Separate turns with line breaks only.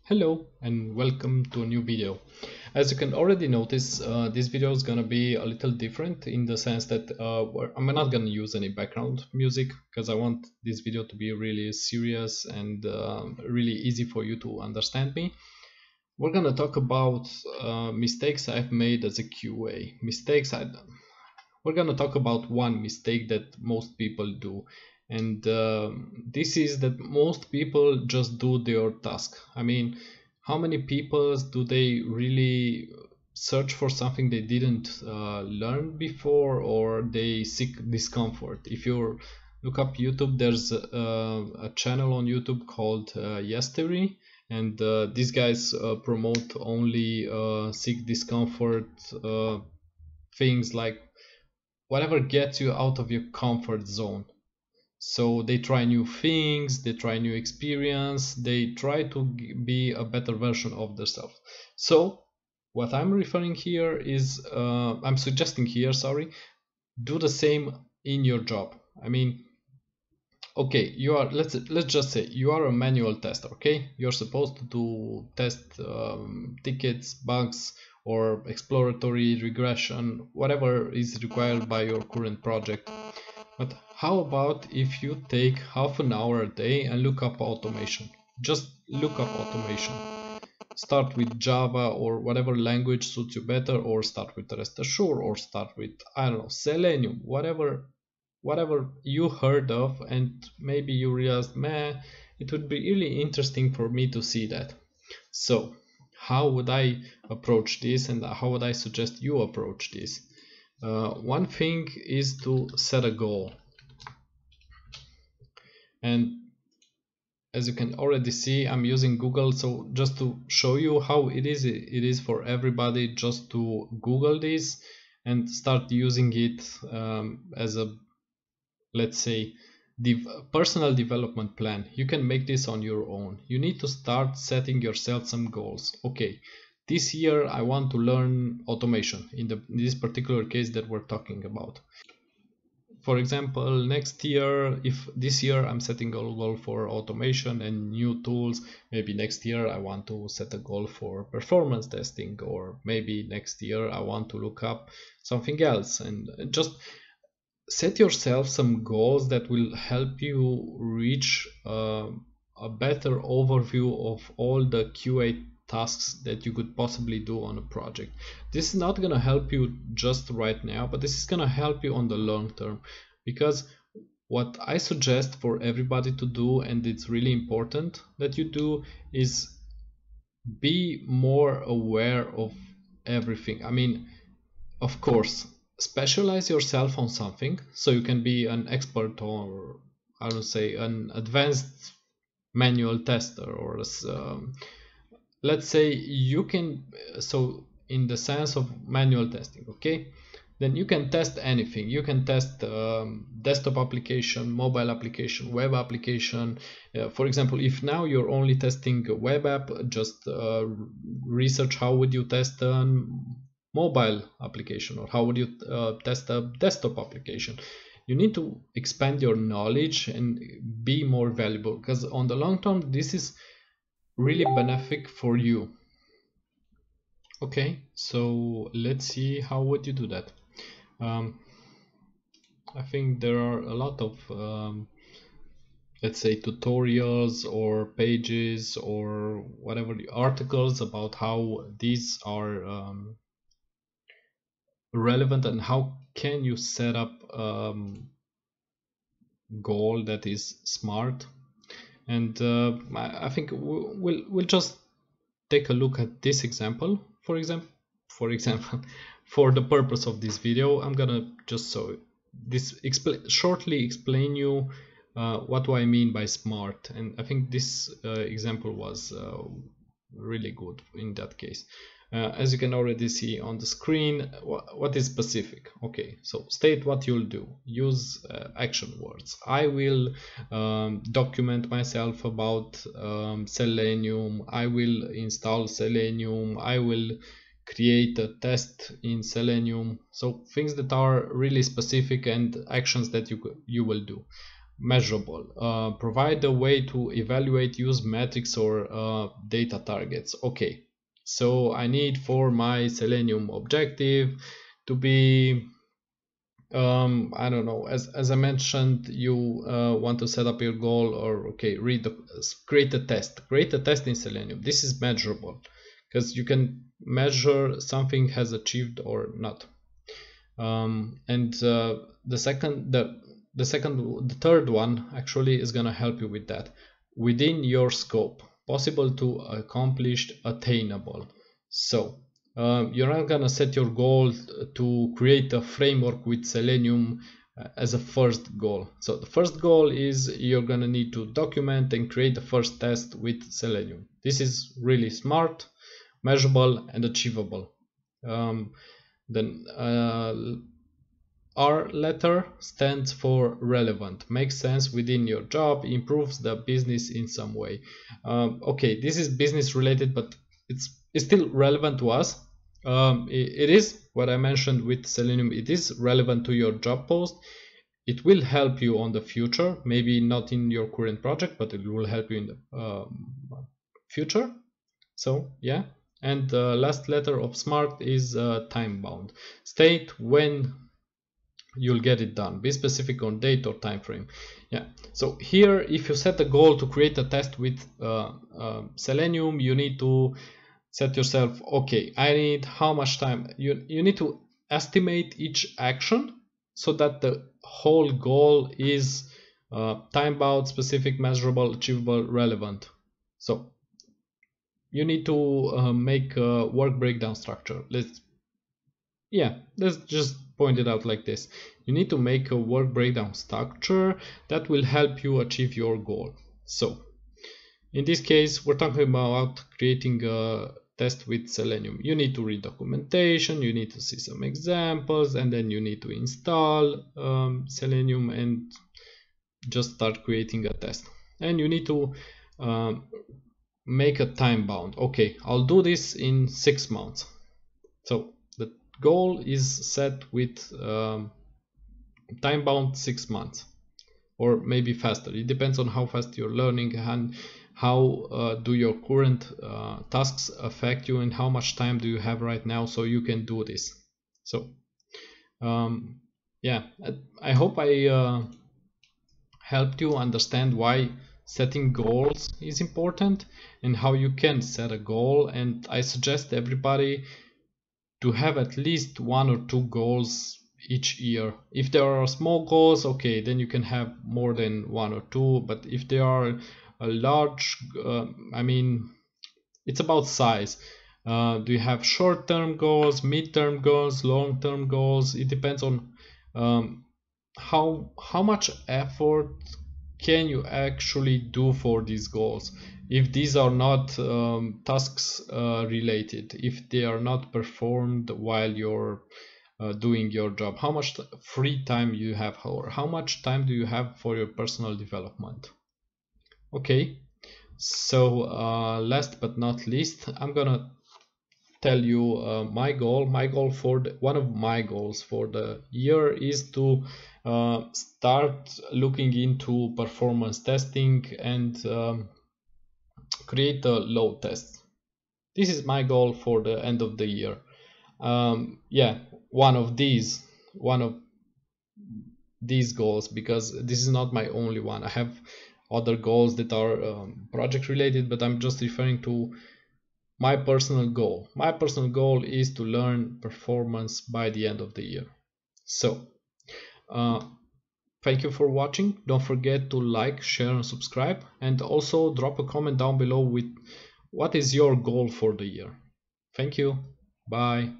Hello and welcome to a new video. As you can already notice, this video is gonna be a little different in the sense that I'm not gonna use any background music because I want this video to be really serious and really easy for you to understand me. We're gonna talk about mistakes I've made as a QA. We're gonna talk about one mistake that most people do, and this is that most people just do their task. I mean, how many people do they really search for something they didn't learn before, or they seek discomfort? If you look up YouTube, there's a channel on YouTube called Yesterday, and these guys promote only seek discomfort things, like whatever gets you out of your comfort zone. So they try new things, they try new experience, they try to be a better version of themselves. So what I'm referring here is I'm suggesting here, sorry, do the same in your job. I mean, okay, you are, let's just say you are a manual tester. Okay, you're supposed to test tickets, bugs, or exploratory regression, whatever is required by your current project. But how about if you take half an hour a day and look up automation? Just look up automation. Start with Java or whatever language suits you better, or start with REST Assured, or start with, I don't know, Selenium, whatever you heard of, and maybe you realized, man, it would be really interesting for me to see that. So how would I approach this, and how would I suggest you approach this? One thing is to set a goal, and as you can already see, I'm using Google, so just to show you how it is for everybody just to Google this and start using it as a, let's say, personal development plan. You can make this on your own. You need to start setting yourself some goals. Okay, this year I want to learn automation in this particular case that we're talking about. For example, next year, if this year I'm setting a goal for automation and new tools, maybe next year I want to set a goal for performance testing, or maybe next year I want to look up something else. And just set yourself some goals that will help you reach a better overview of all the QA tasks that you could possibly do on a project. This is not going to help you just right now, but this is going to help you on the long term, because what I suggest for everybody to do, and it's really important that you do, is be more aware of everything. I mean, of course, specialize yourself on something so you can be an expert, or I would say an advanced manual tester, or let's say you can, so in the sense of manual testing, okay, then you can test anything. You can test desktop application, mobile application, web application. For example, if now you're only testing a web app, just research how would you test a mobile application, or how would you test a desktop application. You need to expand your knowledge and be more valuable, because on the long term this is really beneficial for you. Okay, so let's see how would you do that. I think there are a lot of let's say tutorials or pages or whatever, articles about how these are relevant, and how can you set up goal that is smart. And I think we'll just take a look at this example. For example, for the purpose of this video, I'm gonna just shortly explain you what do I mean by smart. And I think this example was really good in that case. As you can already see on the screen, what is specific? Okay, so state what you'll do. Use action words. I will document myself about Selenium. I will install Selenium. I will create a test in Selenium. So things that are really specific and actions that you will do. measurable. Provide a way to evaluate, use metrics or data targets. Okay, so I need for my Selenium objective to be I don't know, as I mentioned, you want to set up your goal, or okay, create a test in Selenium. This is measurable because you can measure something has achieved or not. And the third one actually is gonna help you with that. Within your scope, possible to accomplish, attainable. So you're not gonna set your goal to create a framework with Selenium as a first goal. So the first goal is you're gonna need to document and create the first test with Selenium. This is really smart, measurable and achievable. Then R letter stands for relevant, makes sense within your job, improves the business in some way. Okay, this is business related, but it's still relevant to us. It is what I mentioned with Selenium. It is relevant to your job post. It will help you on the future, maybe not in your current project, but it will help you in the future. So yeah. And the last letter of SMART is time bound. State when you'll get it done. Be specific on date or time frame. Yeah. So here, if you set a goal to create a test with Selenium, you need to set yourself, okay, I need how much time. You need to estimate each action so that the whole goal is time bound, specific, measurable, achievable, relevant. So you need to make a work breakdown structure. Let's just point it out like this. You need to make a work breakdown structure that will help you achieve your goal. So in this case, we're talking about creating a test with Selenium. You need to read documentation, you need to see some examples, and then you need to install Selenium and just start creating a test. And you need to make a time bound. Okay, I'll do this in 6 months. So the goal is set with time bound 6 months, or maybe faster. It depends on how fast you're learning and how do your current tasks affect you and how much time do you have right now so you can do this. So yeah, I hope I helped you understand why setting goals is important and how you can set a goal. And I suggest everybody to have at least 1 or 2 goals each year. If there are small goals, okay, then you can have more than 1 or 2, but if they are a large, I mean, it's about size. Do you have short-term goals, mid-term goals, long-term goals? It depends on how much effort can you actually do for these goals. If these are not tasks related, if they are not performed while you're doing your job, how much free time you have, or how much time do you have for your personal development? Okay, so last but not least, I'm gonna tell you my goal. One of my goals for the year is to start looking into performance testing and create a load test. This is my goal for the end of the year. Yeah, one of these goals, because this is not my only one. I have other goals that are project related, but I'm just referring to my personal goal. My personal goal is to learn performance by the end of the year. So thank you for watching. Don't forget to like, share and subscribe, and also drop a comment down below with what is your goal for the year. Thank you. Bye.